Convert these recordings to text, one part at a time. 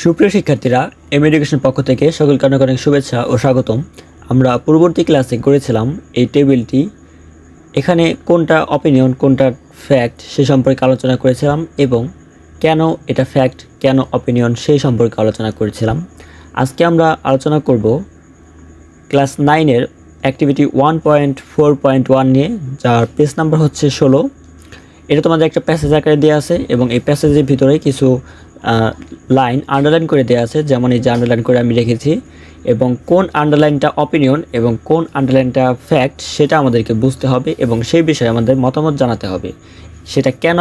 সুপ্রিয় শিক্ষার্থীরা, M education পক্ষ থেকে সকলকে অনেক অনেক শুভেচ্ছা ও স্বাগতম। আমরা পূর্ববর্তী ক্লাসে করেছিলাম এই টেবিলটি। এখানে কোনটা অপিনিয়ন কোনটা ফ্যাক্ট সে সম্পর্কে আলোচনা করেছিলাম এবং কেন এটা ফ্যাক্ট কেন অপিনিয়ন সেই সম্পর্কে আলোচনা করেছিলাম। আজকে আমরা আলোচনা করব ক্লাস 9-এর অ্যাক্টিভিটি 1.4.1 নিয়ে, যার পেজ নাম্বার হচ্ছে 16। এটা তোমাদের একটা প্যাসেজ আকারে দেওয়া আছে এবং এই প্যাসেজের ভিতরে কিছু লাইন আন্ডারলাইন করে দেওয়া আছে, যেমন এই যে আন্ডারলাইন করে আমি রেখেছি, এবং কোন আন্ডারলাইনটা অপিনিয়ন এবং কোন আন্ডারলাইনটা ফ্যাক্ট সেটা আমাদেরকে বুঝতে হবে এবং সেই বিষয়ে আমাদের মতামত জানাতে হবে। সেটা কেন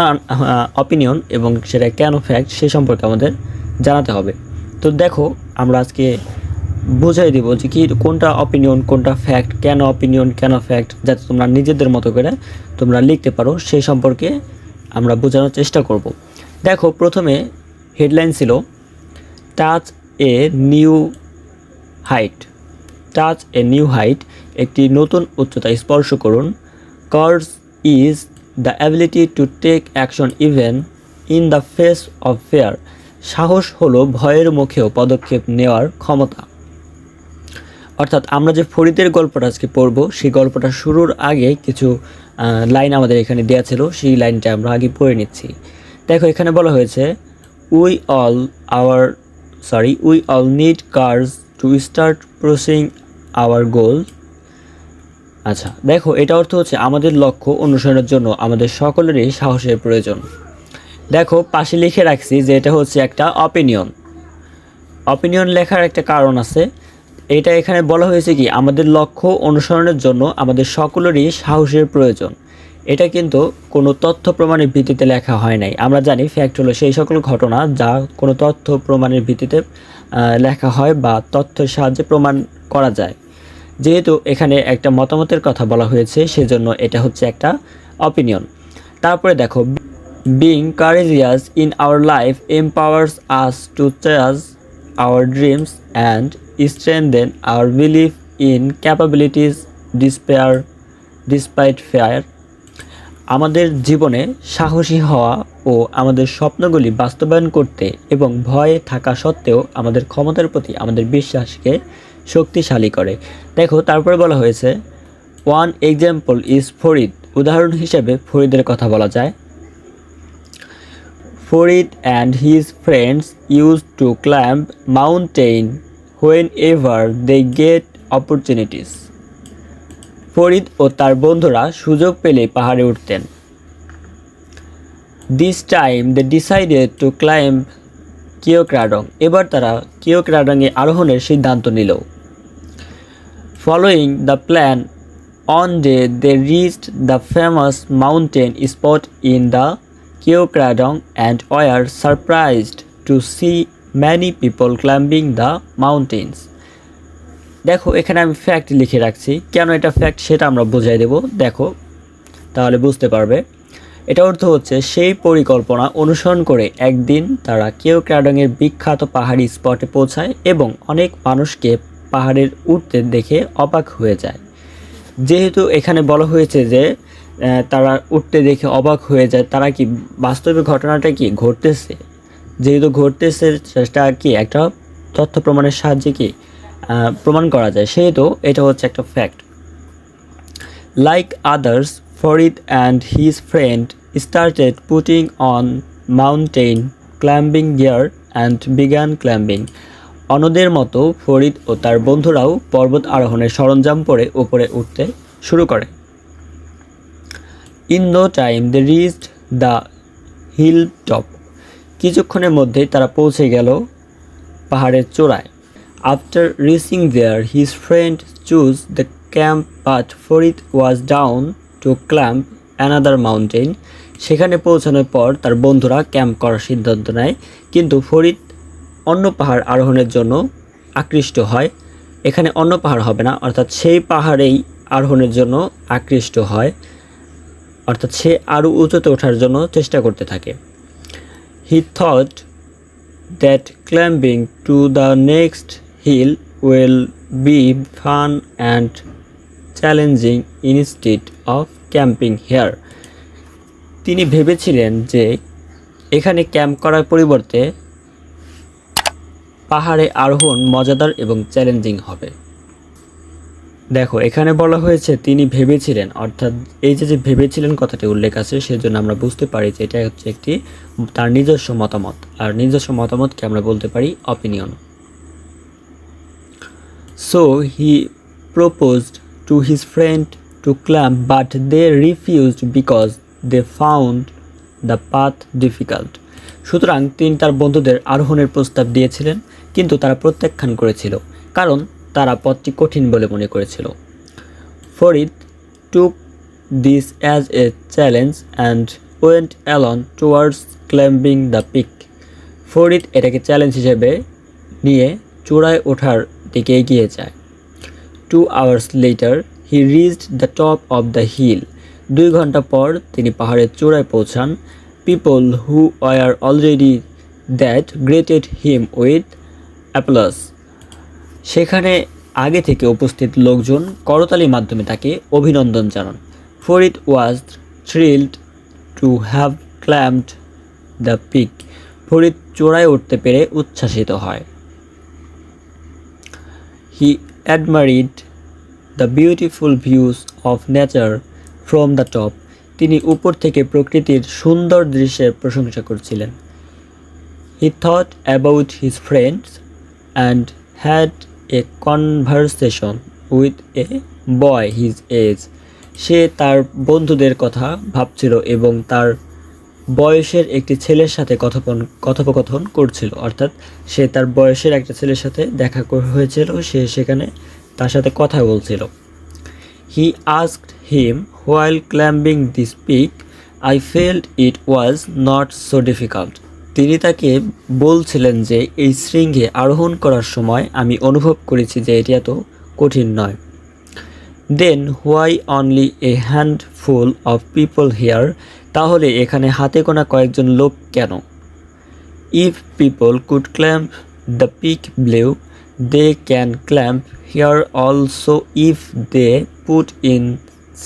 অপিনিয়ন এবং সেটা কেন ফ্যাক্ট সে সম্পর্কে আমাদের জানাতে হবে। তো দেখো, আমরা আজকে বুঝাই দিব যে কি কোনটা অপিনিয়ন কোনটা ফ্যাক্ট, কেন অপিনিয়ন কেন ফ্যাক্ট, যাতে তোমরা নিজেদের মতো করে তোমরা লিখতে পারো সেই সম্পর্কে আমরা বোঝানোর চেষ্টা করব। দেখো, প্রথমে হেডলাইন ছিল touch a new height. Touch a new height, একটি নতুন উচ্চতা স্পর্শ করুন। Courage is the ability to take action even in the face of fear. সাহস হলো ভয়ের মুখেও পদক্ষেপ নেওয়ার ক্ষমতা। অর্থাৎ আমরা যে ফরিদের গল্পটা আজকে পড়ব, সেই গল্পটা শুরুর আগে কিছু লাইন আমাদের এখানে দেওয়া ছিল, সেই লাইনটা আমরা আগে পড়ে নিচ্ছি। দেখো, এখানে বলা হয়েছে we all need courage to start pursuing our goal. আচ্ছা, দেখো, এটা অর্থ হচ্ছে আমাদের লক্ষ্য অনুসরণের জন্য আমাদের সকলেরই সাহসের প্রয়োজন। দেখো, পাশে লিখে রাখছি যে এটা হচ্ছে একটা অপিনিয়ন। অপিনিয়ন লেখার একটা কারণ আছে। এটা এখানে বলা হয়েছে কি আমাদের লক্ষ্য অনুসরণের জন্য আমাদের সকলেরই সাহসের প্রয়োজন। এটা কিন্তু কোনো তথ্য প্রমাণের ভিত্তিতে লেখা হয় নাই। আমরা জানি ফ্যাক্ট হলো সেই সকল ঘটনা যা কোনো তথ্য প্রমাণের ভিত্তিতে লেখা হয় বা তথ্যের সাহায্যে প্রমাণ করা যায়। যেহেতু এখানে একটা মতামতের কথা বলা হয়েছে, সেজন্য এটা হচ্ছে একটা অপিনিয়ন। তারপরে দেখো, being courageous in our life empowers us to chase our dreams and strengthen our belief in capabilities despite fear. আমাদের জীবনে সাহসী হওয়া ও আমাদের স্বপ্নগুলি বাস্তবায়ন করতে এবং ভয় থাকা সত্ত্বেও আমাদের ক্ষমতার প্রতি আমাদের বিশ্বাসকে শক্তিশালী করে। দেখো, তারপরে বলা হয়েছে ওয়ান এক্সাম্পল ইজ ফরিদ। উদাহরণ হিসেবে ফরিদের কথা বলা যায়। Farid and his friends used to climb mountain whenever they get opportunities. Farid ও তার বন্ধুরা সুযোগ পেলে পাহাড়ে উঠতেন। This time they decided to climb Keokradong. এবার তারা কিওক্রাডংয়ে আরোহণের সিদ্ধান্ত নিল। Following the plan, on day they reached the famous mountain spot in the Keokradong and were surprised to see many people climbing the mountains. দেখো, এখানে আমি fact লিখে রাখছি, কেন এটা ফ্যাক্ট সেটা আমরা বুঝাই দেব। দেখো, তাহলে বুঝতে পারবে। এটা অর্থ হচ্ছে সেই পরিকল্পনা অনুসরণ করে একদিন তারা কেওক্রাডংয়ের বিখ্যাত পাহাড়ি স্পটে পৌঁছায় এবং অনেক মানুষকে পাহাড়ের উঠতে দেখে অবাক হয়ে যায়। যেহেতু এখানে বলা হয়েছে যে তারা উঠতে দেখে অবাক হয়ে যায়, তারা কি বাস্তবে ঘটনাটা কি ঘটতেছে, যেহেতু ঘটতেছে সেটা কি একটা তথ্য প্রমাণের সাহায্যে কি প্রমাণ করা যায়, সেহেতু এটা হচ্ছে একটা fact. Like others, Farid and his friend started putting on mountain climbing gear and began climbing. অন্যদের মতো ফরিদ ও তার বন্ধুরাও পর্বত আরোহণের সরঞ্জাম পরে উপরে উঠতে শুরু করে। In no time they reached the hilltop. কিছুক্ষণের মধ্যেই তারা পৌঁছে গেল পাহাড়ের চূড়ায়। After reaching there, his friend chose the camp, but Farid was down to climb another mountain. সেখানে পৌঁছানোর পর তার বন্ধুরা ক্যাম্প করার সিদ্ধান্ত নেয়, কিন্তু ফরিদ অন্য পাহাড় আরোহণের জন্য আকৃষ্ট হয়। এখানে অন্য পাহাড় হবে না, অর্থাৎ সেই পাহাড়েই আরোহণের জন্য আকৃষ্ট হয়, অর্থাৎ সে আরও উঁচুতে ওঠার জন্য চেষ্টা করতে থাকে। He thought that climbing to the next hill will be fun and challenging instead of camping here. তিনি ভেবেছিলেন যে এখানে ক্যাম্প করার পরিবর্তে পাহাড়ে আরোহণ মজাদার এবং চ্যালেঞ্জিং হবে। দেখো এখানে বলা হয়েছে তিনি ভেবেছিলেন, অর্থাৎ এই যে ভেবেছিলেন কথাটি উল্লেখ আছে, সেজন্য আমরা বুঝতে পারি যে এটা হচ্ছে একটি তার নিজস্ব মতামত, আর নিজস্ব মতামতকে আমরা বলতে পারি opinion. So he proposed to his friend to climb but they refused because they found the path difficult. সুতরাং তিনি তার বন্ধুদের আরোহণের প্রস্তাব দিয়েছিলেন, কিন্তু তারা প্রত্যাখ্যান করেছিল কারণ তারা পথটি কঠিন বলে মনে করেছিল। Farid took this as a challenge and went alone towards climbing the peak. Farid এটাকে চ্যালেঞ্জ হিসেবে নিয়ে চূড়ায় ওঠার দিকে এগিয়ে যায়। 2 hours later he reached the top of the hill. 2 ঘন্টা পর তিনি পাহাড়ের চূড়ায় পৌঁছান। People who were already that greeted him with applause. সেখানে আগে থেকে উপস্থিত লোকজন করতালির মাধ্যমে তাকে অভিনন্দন জানান। ফরিদ ওয়াজ thrilled to have climbed the peak. Farid চূড়ায় উঠতে পেরে উচ্ছ্বাসিত হয়। He admired the beautiful views of nature from the top. তিনি উপর থেকে প্রকৃতির সুন্দর দৃশ্যের প্রশংসা করছিলেন। He thought about his friends and had a conversation with a boy his age. সে তার বন্ধুদের কথা ভাবছিল এবং তার বয়সের একটি ছেলের সাথে কথোপকথন করছিল, অর্থাৎ সে তার বয়সের একটা ছেলের সাথে দেখা হয়েছিল, সে সেখানে তার সাথে কথা বলছিল। He asked him, while climbing this peak, I felt it was not so difficult. তিনি তাকে বলছিলেন যে এই শৃঙ্গে আরোহণ করার সময় আমি অনুভব করেছি যে এটি এত কঠিন নয়। Then why only a handful of people here? তাহলে এখানে হাতে গোনা কয়েকজন লোক কেন? If people could climb the peak below, they can climb here also if they put in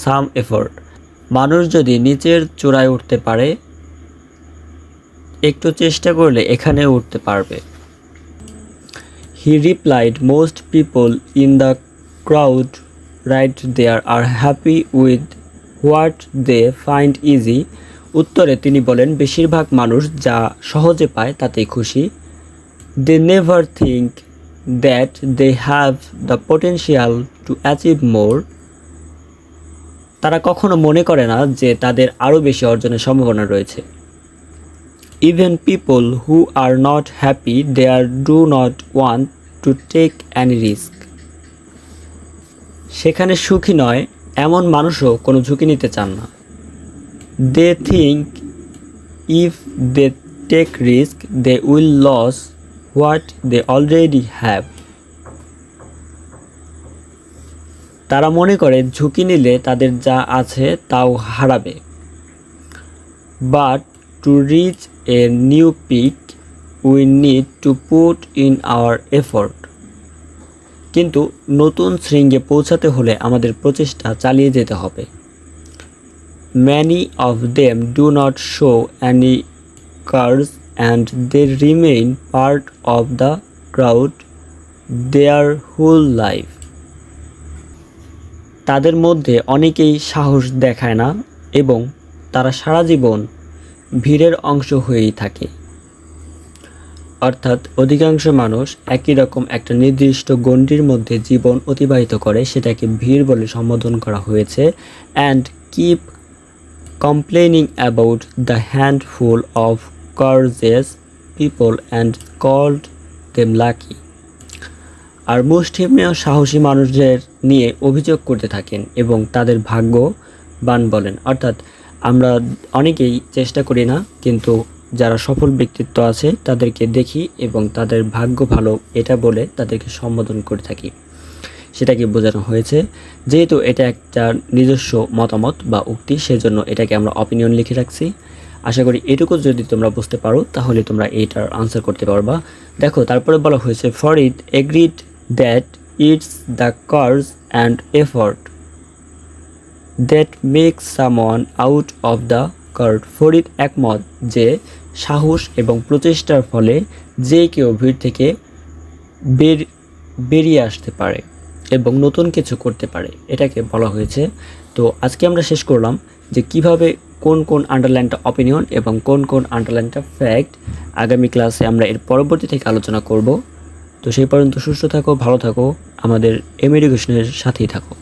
some effort. মানুষ যদি নিচের চূড়ায় উঠতে পারে, একটু চেষ্টা করলে এখানে উঠতে পারবে। He replied, most people in the crowd right there are happy with what they find easy. উত্তরে তিনি বলেন, বেশিরভাগ মানুষ যা সহজে পায় তাতেই খুশি। They never think that they have the potential to achieve more. তারা কখনো মনে করে না যে তাদের আরও বেশি অর্জনের সম্ভাবনা রয়েছে। Even people who are not happy there do not want to take any risk. সেখানে সুখী নয় এমন মানুষও কোনো ঝুঁকি নিতে চান না। They think if they take risk they will lose what they already have. তারা মনে করে ঝুঁকি নিলে তাদের যা আছে তাও হারাবে। But to reach a new peak we need to put in our effort. কিন্তু নতুন শৃঙ্গে পৌঁছাতে হলে আমাদের প্রচেষ্টা চালিয়ে যেতে হবে। Many of them do not show any courage and they remain part of the crowd their whole life. তাদের মধ্যে অনেকেই সাহস দেখায় না এবং তারা সারা জীবন ভিড়ের অংশ হয়েই থাকে। অর্থাৎ অধিকাংশ মানুষ একই রকম একটা নির্দিষ্ট গণ্ডির মধ্যে জীবন অতিবাহিত করে, সেটাকে ভিড় বলে সম্বোধন করা হয়েছে। And keep complaining about the handful of courageous people and called them lucky. আর মুষ্টিমেয় সাহসী মানুষদের নিয়ে অভিযোগ করতে থাকেন এবং তাদের ভাগ্যবান বলেন। অর্থাৎ আমরা অনেকেই চেষ্টা করি না, কিন্তু যারা সফল ব্যক্তিত্ব আছে তাদেরকে দেখি এবং তাদের ভাগ্য ভালো এটা বলে তাদেরকে সম্বোধন করে থাকি, সেটাকে বোঝানো হয়েছে। যেহেতু এটা একটা নিজস্ব মতামত বা উক্তি, সেজন্য এটাকে আমরা অপিনিয়ন লিখে রাখছি। আশা করি এটুকু যদি তোমরা বুঝতে পারো তাহলে তোমরা এইটার আনসার করতে পারবা। দেখো তারপরে বলা হয়েছে Farid agreed that it's the courage and effort that makes someone out of the crowd. Farid একমত যে সাহস এবং প্রচেষ্টার ফলে যে কেউ ভিড় থেকে বের বেরিয়ে আসতে পারে এবং নতুন কিছু করতে পারে, এটাকে বলা হয়েছে। তো আজকে আমরা শেষ করলাম যে কিভাবে কোন কোন আন্ডারলাইনটা অপিনিয়ন এবং কোন কোন আন্ডারলাইনটা ফ্যাক্ট। আগামী ক্লাসে আমরা এর পরবর্তী থেকে আলোচনা করব। তো সেই পর্যন্ত সুস্থ থাকো, ভালো থাকো, আমাদের এম এডুকেশনের সাথেই থাকো।